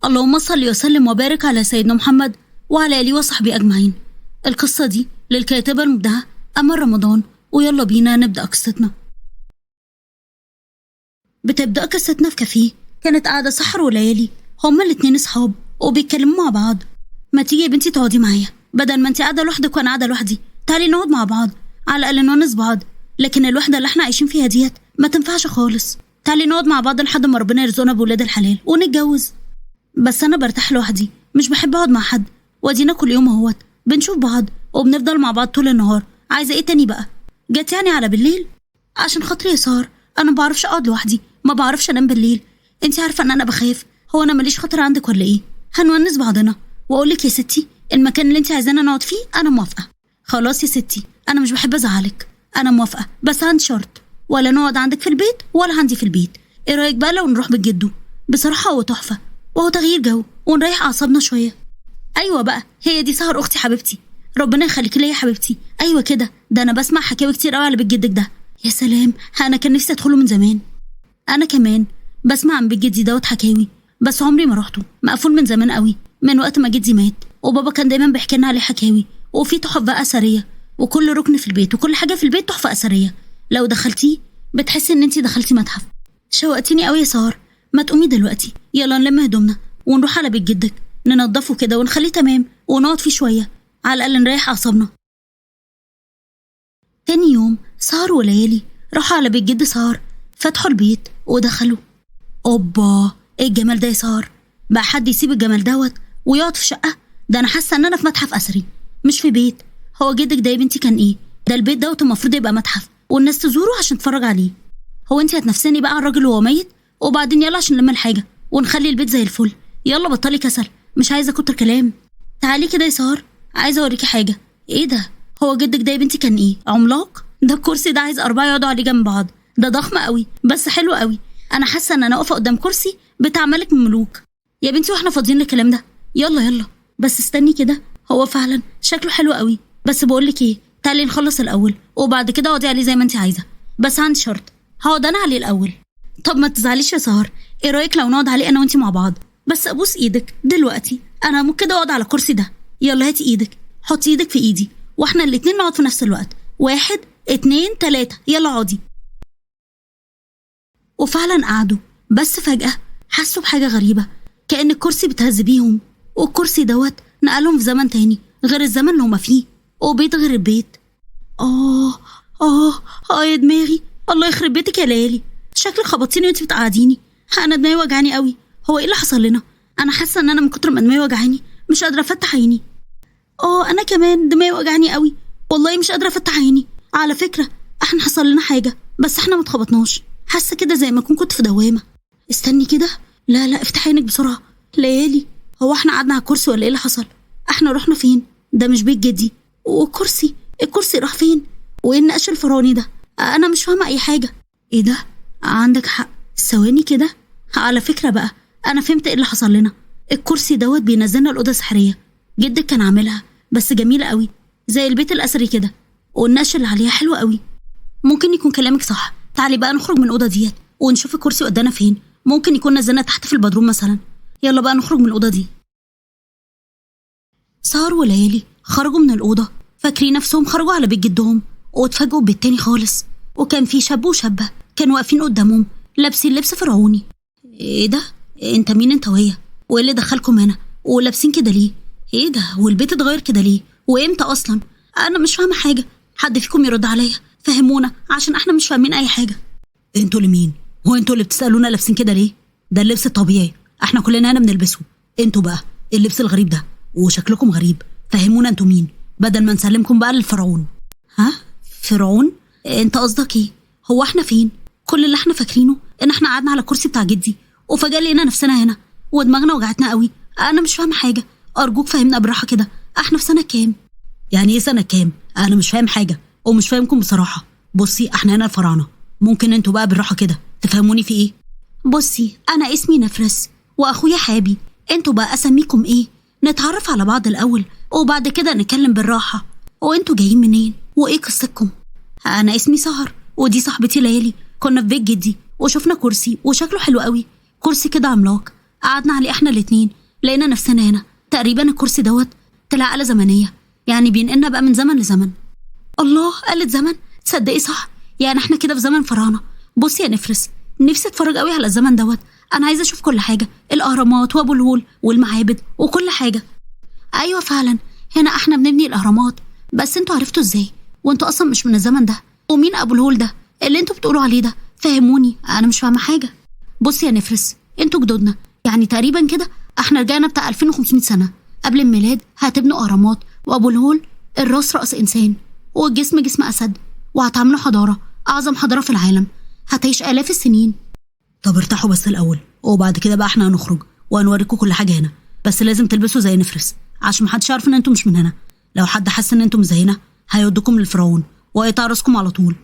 اللهم صل وسلم وبارك على سيدنا محمد وعلى آله وصحبه أجمعين. القصة دي للكاتبة المبدعة أمل رمضان، ويلا بينا نبدأ قصتنا. بتبدأ قصتنا في كافيه. كانت قاعدة سحر وليالي، هما الاتنين اصحاب وبيتكلموا مع بعض. ما تيجي يا بنتي تقعدي معايا، بدل ما انتي قاعدة لوحدك وانا قاعدة لوحدي، تعالي نقعد مع بعض على الأقل نونس بعض. لكن الوحدة اللي احنا عايشين فيها ديت ما تنفعش خالص. تعالي نقعد مع بعض لحد ما ربنا يرزقنا بولاد الحلال ونتجوز. بس انا برتاح لوحدي، مش بحب اقعد مع حد، وادينا كل يوم اهوت بنشوف بعض وبنفضل مع بعض طول النهار. عايزه ايه تاني بقى؟ جت يعني على بالليل؟ عشان خاطري يا سار، انا ما بعرفش اقعد لوحدي، ما بعرفش انام بالليل. انت عارفه ان انا بخاف. هو انا ماليش خطر عندك ولا ايه؟ هنونس بعضنا. واقول لك يا ستي، المكان اللي انت عايزانا نقعد فيه انا موافقه. خلاص يا ستي، انا مش بحب ازعلك، انا موافقه، بس عندي شرط، ولا نقعد عندك في البيت ولا عندي في البيت. ايه رايك بقى لو نروح بيت جدو؟ بصراحه هو تحفه، وهو تغيير جو ونريح اعصابنا شويه. ايوه بقى، هي دي سهر اختي حبيبتي، ربنا يخليكي ليا يا حبيبتي. ايوه كده، ده انا بسمع حكاوي كتير قوي على بيت جدك ده. يا سلام، انا كان نفسي ادخله من زمان. انا كمان بسمع عن بيت جدي دوت حكاوي، بس عمري ما رحته، مقفول من زمان قوي، من وقت ما جدي مات. وبابا كان دايما بيحكي لنا عليه حكاوي، وفي تحف بقى اثريه، وكل ركن في البيت وكل حاجه في البيت تحفه اثريه. لو دخلتيه بتحسي ان انتي دخلتي متحف. شوقتيني قوي يا سهر، ما تقومي دلوقتي يلا نلم هدومنا ونروح على بيت جدك، ننضفه كده ونخليه تمام ونقعد فيه شويه، على الاقل نريح اعصابنا. تاني يوم سهر وليالي راحوا على بيت جد سهر، فتحوا البيت ودخلوا. اوبا، ايه الجمال ده يا سهر؟ بقى حد يسيب الجمال دوت ويقعد في شقه؟ ده انا حاسه ان انا في متحف اثري مش في بيت. هو جدك ده يا بنتي كان ايه؟ ده البيت دوت المفروض يبقى متحف والناس تزوره عشان تتفرج عليه. هو انتي هتنفسني بقى على الراجل وهو ميت؟ وبعدين يلا عشان نلم الحاجه ونخلي البيت زي الفل. يلا بطلي كسل، مش عايزه كتر كلام. تعالي كده يا سهر، عايزه اوريكي حاجه. ايه ده؟ هو جدك ده يا بنتي كان ايه؟ عملاق؟ ده الكرسي ده عايز 4 يقعدوا عليه جنب بعض، ده ضخم قوي بس حلو قوي. انا حاسه ان انا واقفه قدام كرسي بتاع ملك من الملوك. يا بنتي واحنا فاضيين للكلام ده؟ يلا يلا، بس استني كده، هو فعلا شكله حلو قوي. بس بقولك ايه، تعالي نخلص الاول وبعد كده اقعدي عليه زي ما انت عايزه، بس عندي شرط، هقعد انا عليه الاول. طب ما تزعليش يا سهر، ايه رايك لو نقعد عليه انا وانتي مع بعض؟ بس ابوس ايدك دلوقتي، انا ممكن كده اقعد على الكرسي ده. يلا هاتي ايدك، حطي ايدك في ايدي، واحنا الاتنين نقعد في نفس الوقت. 1 2 3، يلا اقعدي. وفعلا قعدوا، بس فجأة حسوا بحاجة غريبة، كأن الكرسي بتهز بيهم، والكرسي دوت نقلهم في زمن تاني غير الزمن اللي هما فيه، وبيت غير البيت. يا دماغي، الله يخرب بيتك يا ليالي، شكلك خبطتيني وانتي بتقعديني. انا دماغي وجعاني قوي. هو ايه اللي حصل لنا؟ انا حاسه ان انا من كتر ما دماغي وجعاني مش قادره افتح عيني. انا كمان دماغي وجعاني قوي، والله مش قادره افتح عيني. على فكره، احنا حصل لنا حاجه بس احنا ما اتخبطناش، حاسه كده زي ما اكون كنت في دوامه. استني كده، لا افتحي عينك بسرعه. ليالي، هو احنا قعدنا على الكرسي ولا ايه اللي حصل؟ احنا رحنا فين؟ ده مش بيت جدي، الكرسي راح فين؟ وايه النقش الفرعوني ده؟ انا مش فاهمه اي حاجه. ايه ده؟ عندك حق، ثواني كده. على فكره بقى، انا فهمت ايه اللي حصل لنا. الكرسي دوت بينزلنا الاوضه السحريه، جدك كان عاملها، بس جميله قوي زي البيت الاثري كده، والنقش اللي عليها حلو قوي. ممكن يكون كلامك صح. تعالي بقى نخرج من الاوضه ديت ونشوف الكرسي قدامنا فين، ممكن يكون نزلنا تحت في البدروم مثلا. يلا بقى نخرج من الاوضه دي. سهر وليالي خرجوا من الاوضه فاكرين نفسهم خرجوا على بيت جدهم، واتفاجئوا ببيت تاني خالص، وكان في شاب وشابه كانوا واقفين قدامهم لابسين لبس فرعوني. ايه ده؟ انت مين انت وهي؟ وايه اللي دخلكم هنا؟ ولابسين كده ليه؟ ايه ده؟ والبيت اتغير كده ليه؟ وامتى اصلا؟ انا مش فاهمه حاجه، حد فيكم يرد عليا، فهمونا عشان احنا مش فاهمين اي حاجه. انتوا اللي مين؟ هو انتوا اللي بتسالونا لابسين كده ليه؟ ده اللبس الطبيعي، احنا كلنا هنا بنلبسه. انتوا بقى اللبس الغريب ده وشكلكم غريب، فهمونا انتوا مين بدل ما نسلمكم بقى للفرعون. ها؟ فرعون؟ انت قصدك ايه؟ هو احنا فين؟ كل اللي احنا فاكرينه ان احنا قعدنا على الكرسي بتاع جدي، وفجاه لقينا نفسنا هنا ودماغنا وجعتنا قوي. انا مش فاهمه حاجه، ارجوك فهمنا بالراحه كده. احنا في سنه كام؟ يعني ايه سنه كام؟ انا مش فاهم حاجه ومش فاهمكم بصراحه. بصي، احنا هنا الفراعنه، ممكن انتوا بقى بالراحه كده تفهموني في ايه؟ بصي، انا اسمي نفرس واخويا حابي، انتوا بقى اسميكم ايه؟ نتعرف على بعض الاول وبعد كده نتكلم بالراحه. وانتوا جايين منين وايه قصتكم؟ انا اسمي سهر ودي صاحبتي ليالي، كنا في بيت جدي وشفنا كرسي وشكله حلو قوي، كرسي كده عملاق، قعدنا عليه احنا الاتنين، لقينا نفسنا هنا. تقريبا الكرسي دوت طلع آلة زمنية، يعني بينقلنا بقى من زمن لزمن. الله، آلة زمن، تصدقي صح، يعني احنا كده في زمن فراعنة. بصي يا نفرس، نفسي اتفرج قوي على الزمن دوت. انا عايزه اشوف كل حاجه، الاهرامات وابو الهول والمعابد وكل حاجه. ايوه فعلا، هنا احنا بنبني الاهرامات. بس انتوا عرفتوا ازاي؟ وانتوا اصلا مش من الزمن ده. ومين ابو الهول ده اللي انتوا بتقولوا عليه ده؟ فهموني، انا مش فاهمه حاجه. بصي يا نفرس، انتوا جدودنا، يعني تقريبا كده احنا رجعنا بتاع 2500 سنه قبل الميلاد. هتبنوا اهرامات، وابو الهول الراس راس انسان والجسم جسم اسد، وهتعملوا حضاره، اعظم حضاره في العالم، هتعيش الاف السنين. طب ارتاحوا بس الاول، وبعد كده بقى احنا هنخرج وهنوريكم كل حاجه هنا. بس لازم تلبسوا زي نفرس عشان محدش يعرف ان انتم مش من هنا. لو حد حس ان انتم مش زينا هيودكم للفرعون وهيقطع راسكم على طول.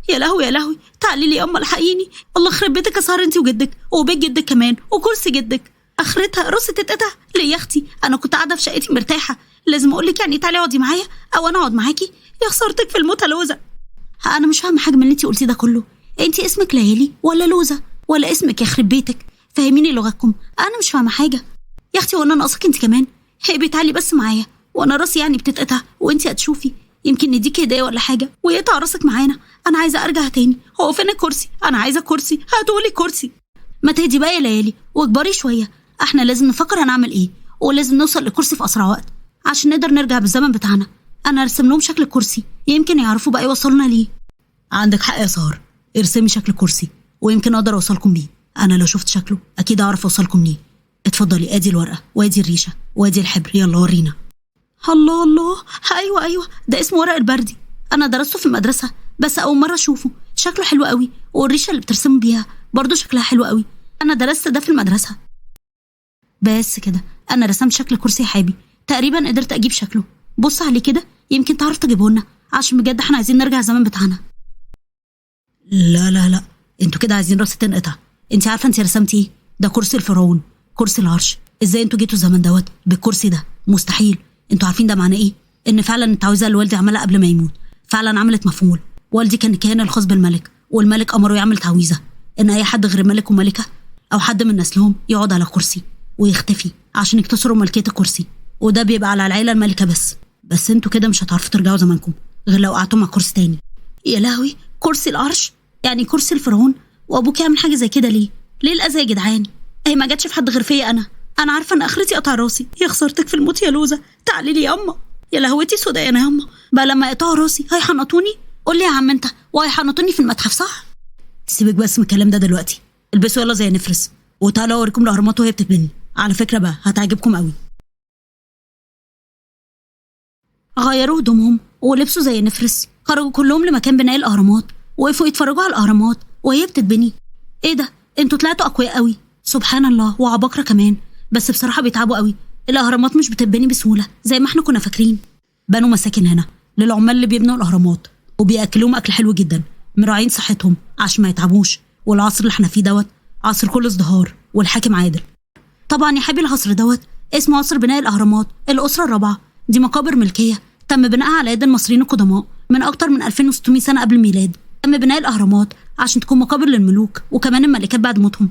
يا لهوي يا لهوي، تعالي لي يا اما الحقيني. الله يخرب بيتك يا سهر، انت وجدك وبيت جدك كمان وكرسي جدك. اخرتها راسي تتقطع ليه يا اختي؟ انا كنت قاعده في شقتي مرتاحه، لازم اقول لك يعني تعالي اقعدي معايا او انا اقعد معاكي؟ يا خسارتك في الموتة لوزه. انا مش فاهمه حاجه من اللي انت قلتيه ده كله. انت اسمك ليالي ولا لوزه ولا اسمك يخرب بيتك؟ فهميني لغتكم، انا مش فاهمه حاجه. يا اختي وانا ناقصك انت كمان؟ هي تعالي بس معايا، وانا راسي يعني بتتقطع وانت هتشوفي. يمكن نديكي هديه ولا حاجه ويقطع راسك معانا. انا عايزه ارجع تاني. هو فين الكرسي؟ انا عايزه كرسي، هاتولي كرسي. ما تهدي بقى يا ليالي واكبري شويه. احنا لازم نفكر هنعمل ايه، ولازم نوصل لكرسي في اسرع وقت عشان نقدر نرجع بالزمن بتاعنا. انا ارسم لهم شكل الكرسي، يمكن يعرفوا بقى يوصلونا ليه. عندك حق يا سهر، ارسمي شكل الكرسي ويمكن اقدر اوصلكم بيه. انا لو شفت شكله اكيد اعرف اوصلكم ليه. اتفضلي، ادي الورقه وادي الريشه وادي الحبر، يلا ورينا. الله الله، ايوه ده اسمه ورق البردي. انا درسته في المدرسه بس اول مره اشوفه. شكله حلو قوي، والريشه اللي بترسموا بيها برضو شكلها حلو قوي. انا درست ده في المدرسه. بس كده انا رسمت شكل كرسي حابي، تقريبا قدرت اجيب شكله. بص عليه كده، يمكن تعرف تجيبه لنا، عشان بجد احنا عايزين نرجع الزمن بتاعنا. لا انتوا كده عايزين راسي تنقطع. انت عارفه انت رسمتي ايه؟ ده كرسي الفرعون، كرسي العرش. ازاي انتوا جيتوا الزمن دوت بالكرسي ده؟ مستحيل. انتوا عارفين ده معناه ايه؟ ان فعلا التعويذه اللي والدي عملها قبل ما يموت فعلا عملت مفعول. والدي كان الكاهن الخاص بالملك، والملك امره يعمل تعويذه ان اي حد غير ملك وملكه او حد من نسلهم يقعد على كرسي ويختفي عشان يكتسروا ملكيه الكرسي، وده بيبقى على العيله الملكه بس انتوا كده مش هتعرفوا ترجعوا زمانكم غير لو قعدتوا مع كرسي تاني. يا لهوي، كرسي العرش يعني كرسي الفرعون؟ وابوك يعمل حاجه زي كده ليه الاذى يا جدعان؟ هي ما جاتش في حد غير فيا انا عارفه ان اخرتي قطع راسي. يا خسارتك في الموت يا لوزه، تعالي لي يا اما. يا لهوتي سودا يا ياما، بقى لما يقطعوا راسي هيحنطوني؟ قول لي يا عم انت، وهيحنطوني في المتحف صح؟ سيبك بس من الكلام ده دلوقتي، البسوا يلا زي نفرس وتعالوا اوريكم الاهرامات وهي بتتبني. على فكره بقى هتعجبكم قوي. غيروا هدومهم ولبسوا زي نفرس، خرجوا كلهم لمكان بناء الاهرامات، وقفوا يتفرجوا على الاهرامات وهي بتتبني. ايه ده، انتوا طلعتوا اقوياء قوي، سبحان الله، وعباقرة كمان. بس بصراحه بيتعبوا قوي. الاهرامات مش بتتبني بسهوله زي ما احنا كنا فاكرين. بنوا مساكن هنا للعمال اللي بيبنوا الاهرامات، وبياكلوهم اكل حلو جدا، مراعين صحتهم عشان ما يتعبوش. والعصر اللي احنا فيه دوت عصر كله ازدهار والحاكم عادل. طبعا يا حبيبي العصر دوت اسمه عصر بناء الاهرامات الاسره الرابعه. دي مقابر ملكيه تم بنائها على يد المصريين القدماء من اكتر من 2600 سنه قبل الميلاد. تم بناء الاهرامات عشان تكون مقابر للملوك وكمان الملكات بعد موتهم.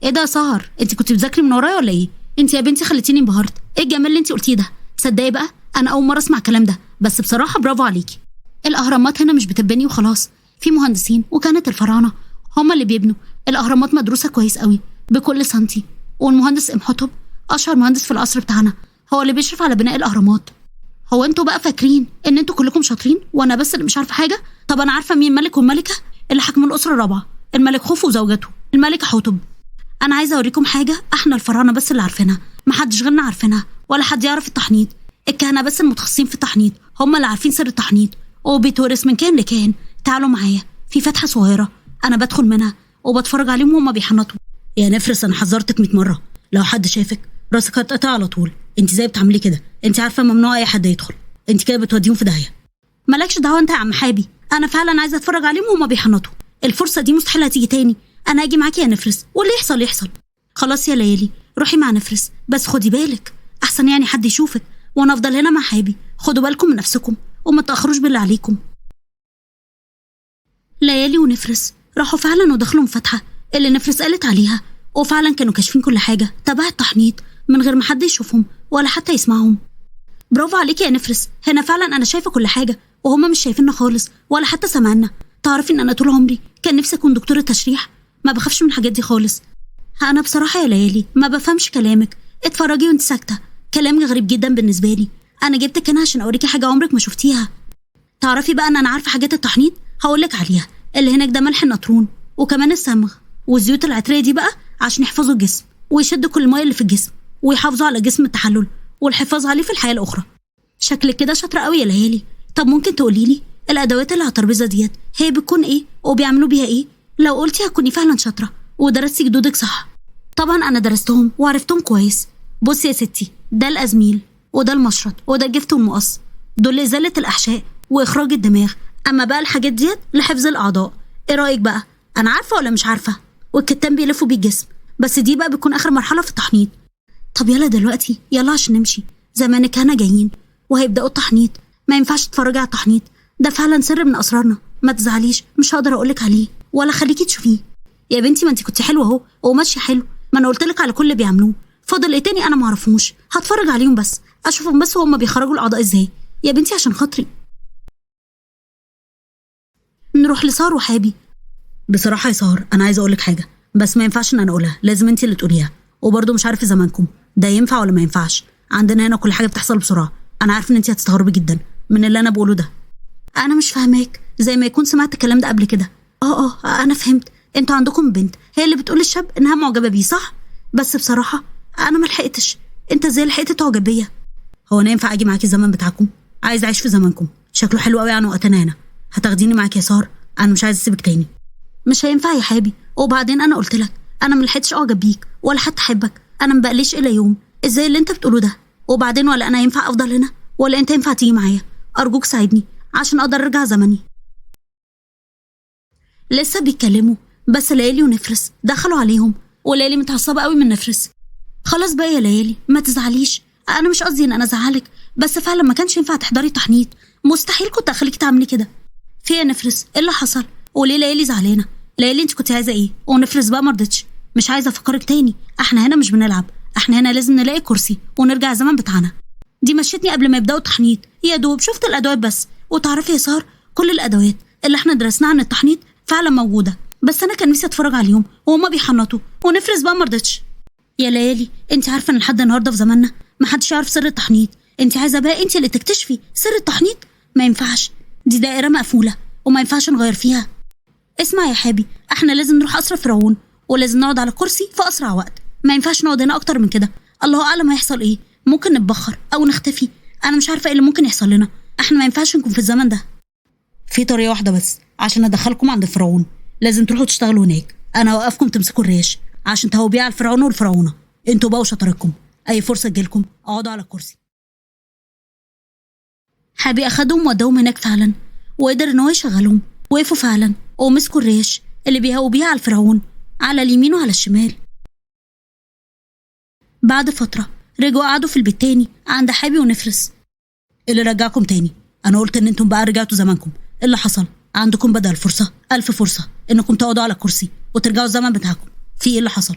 ايه ده يا سهر، انت كنت بتذاكري من ورايا ولا ايه؟ انت يا بنتي خليتيني انبهرت. ايه الجمال اللي انت قلتيه ده؟ تصدقي بقى انا اول مره اسمع الكلام ده، بس بصراحه برافو عليكي. الاهرامات هنا مش بتتبني وخلاص، في مهندسين وكانت الفراعنه هم اللي بيبنوا. الاهرامات مدروسه كويس قوي بكل سنتي، والمهندس امحوتب اشهر مهندس في العصر بتاعنا هو اللي بيشرف على بناء الاهرامات. هو انتوا بقى فاكرين ان انتوا كلكم شاطرين وانا بس اللي مش عارفه حاجه؟ طب انا عارفه مين الملك والملكه اللي حكموا الاسره الرابعه، الملك خوفو وزوجته الملكه حتب. انا عايزه اوريكم حاجه احنا الفراعنه بس اللي عارفينها، محدش غيرنا عارفينها، ولا حد يعرف التحنيط. الكهنه بس المتخصصين في التحنيط هم اللي عارفين سر التحنيط، وبيتورث من كاهن لكاهن. تعالوا معايا في فتحه صغيره انا بدخل منها وبتفرج عليهم وهم بيحنطوا. يا نفرس انا حذرتك 100 مره، لو حد شافك راسك هتقطع على طول. انت ازاي بتعملي كده؟ انت عارفه ممنوع اي حد يدخل، انت كده بتوديهم في داهيه. مالكش دعوه انت يا عم حابي، انا فعلا عايزه اتفرج عليهم وهم بيحنطوا. الفرصه دي مستحيل هتيجي تاني. انا اجي معاكي يا نفرس واللي يحصل يحصل. خلاص يا ليالي روحي مع نفرس، بس خدي بالك احسن يعني حد يشوفك، وانا افضل هنا مع حابي. خدوا بالكم من نفسكم وما تاخروش بالله عليكم. ليالي ونفرس راحوا فعلا ودخلوا مفتحه اللي نفرس قالت عليها، وفعلا كانوا كاشفين كل حاجة تبع التحنيط من غير ما حد يشوفهم ولا حتى يسمعهم. برافو عليكي يا نفرس، هنا فعلا أنا شايفة كل حاجة وهما مش شايفيننا خالص ولا حتى سمعنا. تعرفي إن أنا طول عمري كان نفسي أكون دكتورة تشريح، ما بخافش من الحاجات دي خالص. أنا بصراحة يا ليالي ما بفهمش كلامك، اتفرجي وانت ساكتة، كلامك غريب جدا بالنسبة لي. أنا جبتك هنا عشان أوريكي حاجة عمرك ما شفتيها. تعرفي بقى إن أنا عارفة حاجات التحنيط هقولك عليها. اللي هناك ده ملح النطرون وكمان الصمغ والزيوت العطرية دي بقى عشان يحفظوا الجسم ويشدوا كل المية اللي في الجسم ويحافظوا على جسم التحلل والحفاظ عليه في الحياة الأخرى. شكلك كده شاطرة قوي يا ليالي. طب ممكن تقوليلي الأدوات اللي على الترابيزة ديت هي بتكون إيه وبيعملوا بيها إيه؟ لو قلتي هتكوني فعلا شاطرة ودرستي جدودك صح. طبعا أنا درستهم وعرفتهم كويس. بصي يا ستي، ده الأزميل وده المشرط وده الجفت والمقص، دول لإزالة الأحشاء وإخراج الدماغ. أما بقى الحاجات ديت لحفظ الأعضاء. إيه رأيك بقى؟ أنا عارفة ولا مش عارفة؟ والكتان بيلفوا بيه الجسم، بس دي بقى بتكون آخر مرحلة في التحنيط. طب يلا دلوقتي، يلا عشان نمشي، زمانك هنا جايين وهيبدأوا التحنيط. ما ينفعش تتفرجي على التحنيط، ده فعلا سر من أسرارنا. ما تزعليش، مش هقدر أقولك عليه ولا خليكي تشوفيه. يا بنتي ما انتي كنتي حلوة اهو وماشية حلو، ما أنا قلتلك على كل اللي بيعملوه. فاضل إيه تاني أنا معرفوش؟ هتفرج عليهم بس، أشوفهم بس وهم بيخرجوا الأعضاء إزاي. يا بنتي عشان خاطري. نروح لسار وحابي. بصراحة يا سهر أنا عايزة أقولك حاجة، بس ما ينفعش إن أنا أقولها، لازم أنتي اللي تقوليها. وبرضه مش عارفة زمانكم ده ينفع ولا ما ينفعش. عندنا هنا كل حاجة بتحصل بسرعة. أنا عارفة إن أنتي هتستغربي جدا من اللي أنا بقوله ده. أنا مش فاهماك، زي ما يكون سمعت الكلام ده قبل كده. أنا فهمت، أنتوا عندكم بنت هي اللي بتقول للشاب إنها معجبة بيه، صح؟ بس بصراحة أنا ما لحقتش. أنت إزاي لحقت تعجب بيا؟ هو أنا ينفع أجي معاكي الزمن بتاعكم؟ عايز أعيش في زمانكم، شكله حلو قوي عن وقتنا هنا. هتاخديني معاكي يا سهر؟ أنا مش عايز أسيبك تاني. مش هينفع يا حابي، وبعدين أنا قلت لك أنا ما لحقتش أعجب بيك ولا حتى أحبك. أنا ما بقليش إلا يوم. إزاي اللي أنت بتقوله ده؟ وبعدين ولا أنا ينفع أفضل هنا ولا أنت ينفع تيجي معايا؟ أرجوك ساعدني عشان أقدر أرجع زمني. لسه بيتكلموا بس ليالي ونفرس دخلوا عليهم، وليالي متعصبة قوي من نفرس. خلاص بقى يا ليالي ما تزعليش، أنا مش قصدي إن أنا أزعلك، بس فعلا ما كانش ينفع تحضري تحنيط. مستحيل كنت أخليكي تعملي كده. في يا نفرس إيه اللي حصل؟ وليه ليالي زعلانة؟ ليالي انت كنت عايزة إيه؟ ونفرس بقى مرضتش. مش عايزة أفكرك تاني، احنا هنا مش بنلعب، احنا هنا لازم نلاقي كرسي ونرجع الزمن بتاعنا. دي مشيتني قبل ما يبدأوا التحنيط، يا دوب شفت الأدوات بس. وتعرفي يا سهر كل الأدوات اللي احنا درسناها عن التحنيط فعلا موجودة، بس أنا كان نفسي أتفرج عليهم وهما بيحنطوا، ونفرس بقى مرضتش. يا ليالي انت عارفة ان لحد النهاردة في زماننا محدش يعرف سر التحنيط. انت عايزة بقى انت اللي تكتشفي سر التحنيط؟ ما ينفعش، دي دائرة مقفولة وما ينفعش نغير فيها. اسمع يا حابي، احنا لازم نروح قصر فرعون ولازم نقعد على كرسي في أسرع وقت. ما ينفعش نقعد هنا أكتر من كده. الله أعلم هيحصل إيه، ممكن نتبخر أو نختفي. أنا مش عارفة إيه اللي ممكن يحصل لنا. احنا ما ينفعش نكون في الزمن ده. في طريقة واحدة بس عشان أدخلكم عند فرعون، لازم تروحوا تشتغلوا هناك. أنا هوقفكم تمسكوا الريش عشان تهوبيه على الفرعون والفرعونة. انتوا بقوا شطارتكم، أي فرصة تجيلكم اقعدوا على الكرسي. حابي أخدهم وداهم هناك فعلا، وقدر إن هو يشغلهم. وقفوا فعلا ومسكوا الريش اللي بيهووا بيها على الفرعون على اليمين وعلى الشمال. بعد فترة رجعوا قعدوا في البيت تاني عند حابي ونفرس. اللي رجعكم تاني؟ أنا قلت إن انتم بقى رجعتوا زمانكم. اللي حصل؟ عندكم بدل فرصة، 1000 فرصة إنكم تقعدوا على الكرسي وترجعوا الزمن بتاعكم. في إيه اللي حصل؟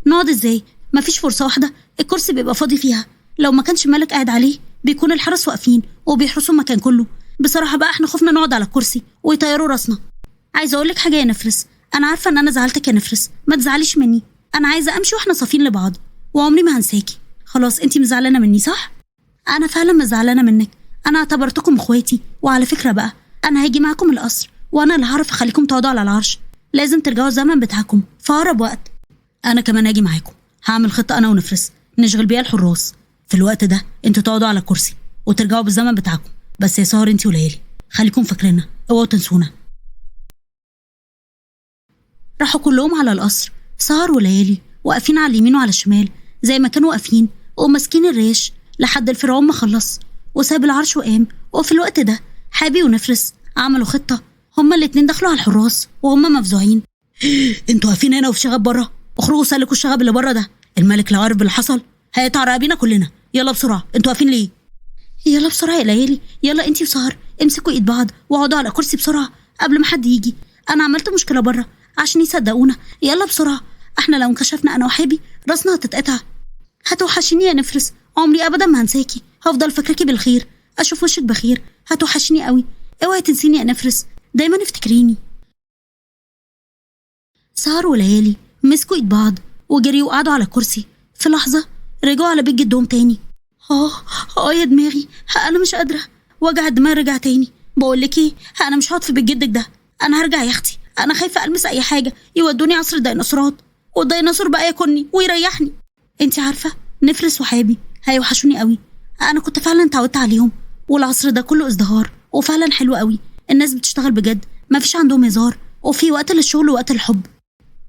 نقعد إزاي؟ مفيش فرصة واحدة الكرسي بيبقى فاضي فيها. لو ما كانش الملك قاعد عليه بيكون الحرس واقفين وبيحرسوا المكان كله. بصراحة بقى احنا خفنا نقعد على الكرسي ويطيروا راسنا. عايزة أقولك حاجة يا نفرس، أنا عارفة إن أنا زعلتك يا نفرس، ما تزعليش مني. أنا عايزة أمشي وإحنا صافين لبعض وعمري ما هنساكي. خلاص أنتي مزعلانة مني صح؟ أنا فعلا مزعلانة منك. أنا اعتبرتكم إخواتي، وعلى فكرة بقى أنا هاجي معاكم القصر وأنا اللي هعرف أخليكم تقعدوا على العرش. لازم ترجعوا الزمن بتاعكم في أقرب وقت. أنا كمان هاجي معاكم، هعمل خطة أنا ونفرس نشغل بيها الحراس. في الوقت ده أنتوا تقعدوا على الكرسي وترجعوا بالزمن بتاعكم. بس يا سهر أنتي وليالي خليكم فاكريننا، اوعوا تنسونا. راحوا كلهم على القصر، سهر وليالي واقفين على اليمين وعلى الشمال زي ما كانوا واقفين وماسكين الريش لحد الفرعون ما خلص وساب العرش وقام. وفي الوقت ده حابي ونفرس عملوا خطة. هما الاتنين دخلوا على الحراس وهما مفزوعين. انتوا واقفين هنا وفي شغب بره، اخرجوا سلكوا الشغب اللي بره ده. الملك لو عارف باللي حصل هيقطع رقابينا كلنا. يلا بسرعة، انتوا واقفين ليه؟ يلا بسرعة يا ليالي، يلا انتي وسهر امسكوا ايد بعض واقعدوا على كرسي بسرعة قبل ما حد يجي. انا عملت مشكلة بره عشان يصدقونا. يلا بسرعة، احنا لو انكشفنا انا وحابي راسنا هتتقطع. هتوحشيني يا نفرس، عمري ابدا ما هنساكي، هفضل فاكراكي بالخير، اشوف وشك بخير، هتوحشيني قوي. اوعي تنسيني يا نفرس، دايما افتكريني. سهر وليالي مسكوا ايد بعض وجريوا وقعدوا على كرسي. في لحظة رجعوا على بيت جدهم تاني. يا دماغي، انا مش قادرة، وجع الدماغ رجع تاني. بقولك ايه، انا مش هقعد في بيت جدك ده، انا هرجع يا اختي. انا خايفة المس اي حاجة يودوني عصر الديناصورات، والديناصور بقى ياكلني ويريحني. انتي عارفة نفرس وحابي هيوحشوني قوي. انا كنت فعلا اتعودت عليهم، والعصر ده كله ازدهار وفعلا حلو قوي. الناس بتشتغل بجد، مفيش عندهم هزار، وفي وقت للشغل ووقت الحب.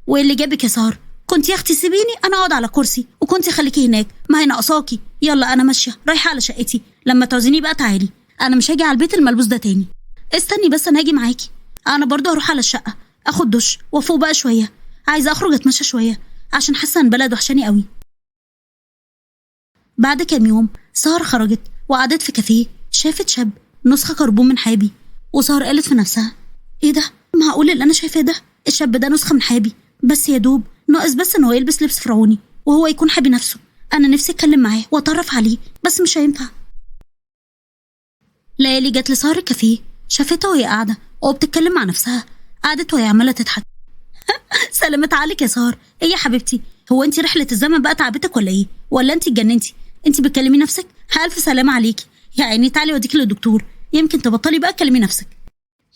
وايه اللي جابك يا سهر؟ كنت يا اختي سيبيني انا اقعد على كرسي، وكنتي خليكي هناك، ما هي ناقصاكي. يلا انا ماشيه رايحه على شقتي، لما تعوزيني بقى تعالي. انا مش هاجي على البيت الملبوس ده تاني. استني بس، انا هاجي معاكي. انا برضه هروح على الشقه اخد دش وافوق بقى شويه، عايزه اخرج اتمشى شويه عشان حاسه ان البلد وحشاني قوي. بعد كام يوم سهر خرجت وقعدت في كافيه، شافت شاب نسخه كربون من حابي. وسهر قالت في نفسها، ايه ده؟ معقول اللي انا شايفاه ده؟ الشاب ده نسخه من حابي، بس يا دوب ناقص بس ان هو يلبس لبس فرعوني وهو يكون حابي نفسه. انا نفسي اتكلم معاه واتعرف عليه، بس مش هينفع. ليالي جت لسهر الكافيه، شافتها وهي قاعده وبتتكلم مع نفسها. قعدت وهي عماله تضحك. سلامت عليك يا سهر، ايه يا حبيبتي؟ هو انت رحله الزمن بقى تعبتك ولا ايه؟ ولا انت اتجننتي؟ انت بتكلمي نفسك؟ الف سلامه عليكي يا عيني. تعالي اوديكي للدكتور، يمكن تبطلي بقى تكلمي نفسك.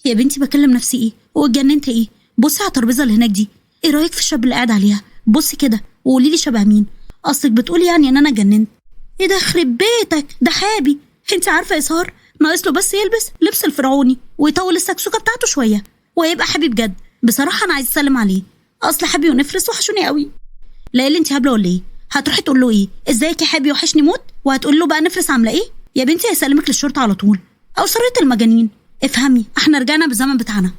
يا بنتي بكلم نفسي ايه واتجننت ايه؟ بصي على الترابيزه اللي هناك دي، ايه رايك في الشاب اللي قاعد عليها؟ بصي كده وقولي لي شبه مين. اصلك بتقولي يعني ان انا اتجننت؟ ايه ده يخرب بيتك، ده حابي. انت عارفه يا سهر، ناقص له بس يلبس لبس الفرعوني ويطول السكسوكه بتاعته شويه ويبقى حابي بجد. بصراحه انا عايزه اسلم عليه، اصل حابي ونفرس وحشوني قوي. ليلى انت هبله ولا ايه؟ هتروحي تقول له ايه؟ ازيك يا حابي وحشني موت، وهتقول له بقى نفرس عامله ايه؟ يا بنتي هيسلمك للشرطه على طول، او سريه المجانين. افهمي، احنا رجعنا بالزمن بتاعنا.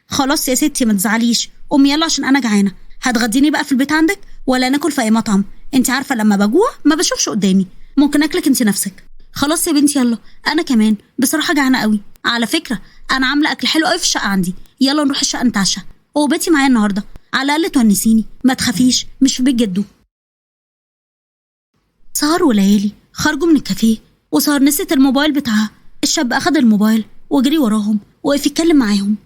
خلاص يا ستي ما تزعليش، قومي يلا عشان انا جعانه. هتغديني بقى في البيت عندك ولا ناكل في اي مطعم؟ انت عارفه لما بجوع ما بشوفش قدامي، ممكن اكلك انت نفسك. خلاص يا بنتي يلا، انا كمان بصراحه جعانه قوي. على فكره انا عامله اكل حلو قوي في الشقه عندي، يلا نروح الشقه نتعشى، وبيتي معايا النهارده، على الاقل تونسيني. ما تخافيش، مش في بيت جدو. سهر وليالي خرجوا من الكافيه، وسهر نسيت الموبايل بتاعها. الشاب اخد الموبايل وجري وراهم وقف يتكلم معاهم.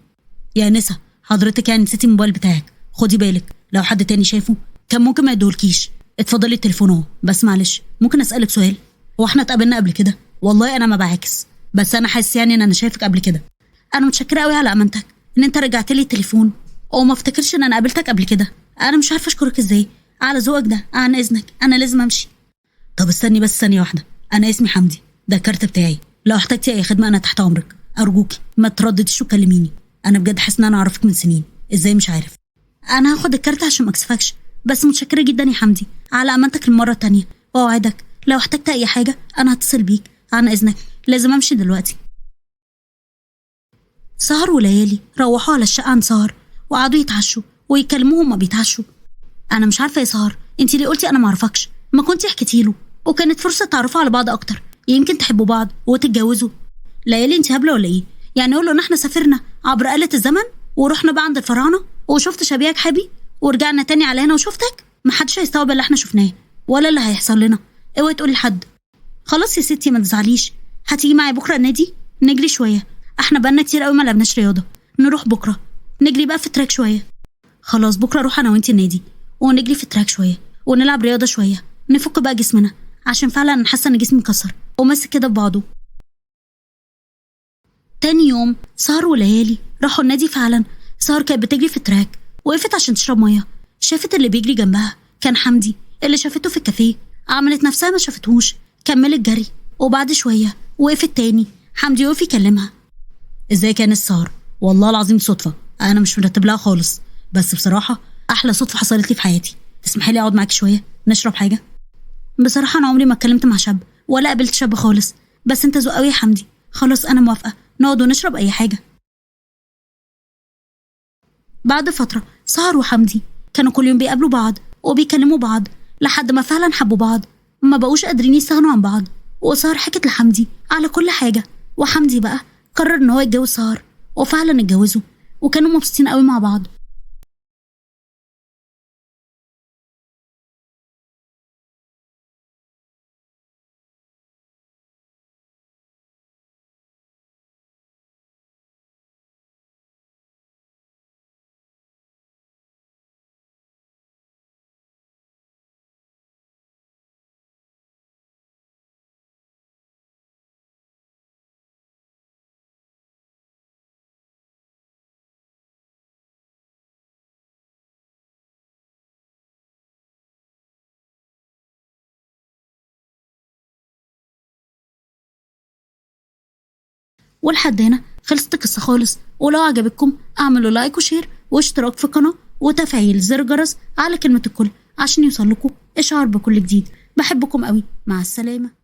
يا نسا، حضرتك يعني نسيتي الموبايل بتاعك، خدي بالك لو حد تاني شافه كان ممكن ما يدولكيش. اتفضلي التليفون اهو، بس معلش ممكن اسالك سؤال؟ هو احنا اتقابلنا قبل كده؟ والله انا ما بعاكس، بس انا حاسس يعني ان انا شايفك قبل كده. انا متشكره قوي على امانتك ان انت رجعت لي التليفون، وما افتكرش ان انا قابلتك قبل كده. انا مش عارفه اشكرك ازاي على ذوقك ده. عن اذنك انا لازم امشي. طب استني بس ثانيه واحده، انا اسمي حمدي، ده الكارت بتاعي، لو احتجتي اي خدمه انا تحت امرك. ارجوكي ما تردديش وكلميني، انا بجد حاسه ان انا اعرفك من سنين، ازاي مش عارف. انا هاخد الكارت عشان ما اكسفكش، بس متشكره جدا يا حمدي على امانتك المره التانيه، واوعدك لو احتجت اي حاجه انا هتصل بيك. عن اذنك لازم امشي دلوقتي. سهر وليالي روحوا على الشقه عن سهر وقعدوا يتعشوا ويكلموهم ما بيتعشوا. انا مش عارفه يا سهر، انت ليه قلتي انا ما اعرفكش؟ ما كنتي حكيتي له وكانت فرصه تعرفوا على بعض اكتر، يمكن تحبوا بعض وتتجوزوا. ليالي انت هبله ولا ايه؟ يعني اقول له ان احنا سافرنا عبر آلة الزمن ورحنا بقى عند الفراعنه وشفت شبيهك حبي ورجعنا تاني على هنا وشفتك؟ محدش هيستوعب اللي احنا شفناه ولا اللي هيحصل لنا. اوعي تقولي لحد. خلاص يا ستي ما تزعليش، هتيجي معايا بكره النادي نجري شويه؟ احنا بقالنا كتير قوي ما لعبناش رياضه، نروح بكره نجري بقى في التراك شويه. خلاص بكره اروح انا وانتي النادي ونجري في التراك شويه ونلعب رياضه شويه، نفك بقى جسمنا، عشان فعلا انا حاسه ان جسمي مكسر وماسك كده ببعضه. تاني يوم سهر وليالي راحوا النادي. فعلا سهر كانت بتجري في التراك، وقفت عشان تشرب ميه، شافت اللي بيجري جنبها كان حمدي اللي شافته في الكافيه. عملت نفسها ما شافتهوش، كملت جري، وبعد شويه وقفت تاني. حمدي وقف يكلمها. ازيك يا ناس سهر؟ والله العظيم صدفه، انا مش مرتب لها خالص، بس بصراحه احلى صدفه حصلت لي في حياتي. تسمحي لي اقعد معاكي شويه نشرب حاجه؟ بصراحه انا عمري ما اتكلمت مع شاب ولا قابلت شاب خالص، بس انت ذوق قوي يا حمدي. خلاص انا موافقه، نقعد ونشرب اي حاجه. بعد فتره سهر وحمدي كانوا كل يوم بيقابلوا بعض وبيكلموا بعض لحد ما فعلا حبوا بعض، ما بقوش قادرين يستغنوا عن بعض. وسهر حكت لحمدي على كل حاجه، وحمدي بقى قرر ان هو يتجوز سهر، وفعلا اتجوزوا وكانوا مبسوطين قوي مع بعض. ولحد هنا خلصت القصة خالص. ولو عجبتكم اعملوا لايك وشير واشتراك في القناة وتفعيل زر الجرس على كلمة الكل عشان يوصل لكم اشعار بكل جديد. بحبكم قوي، مع السلامة.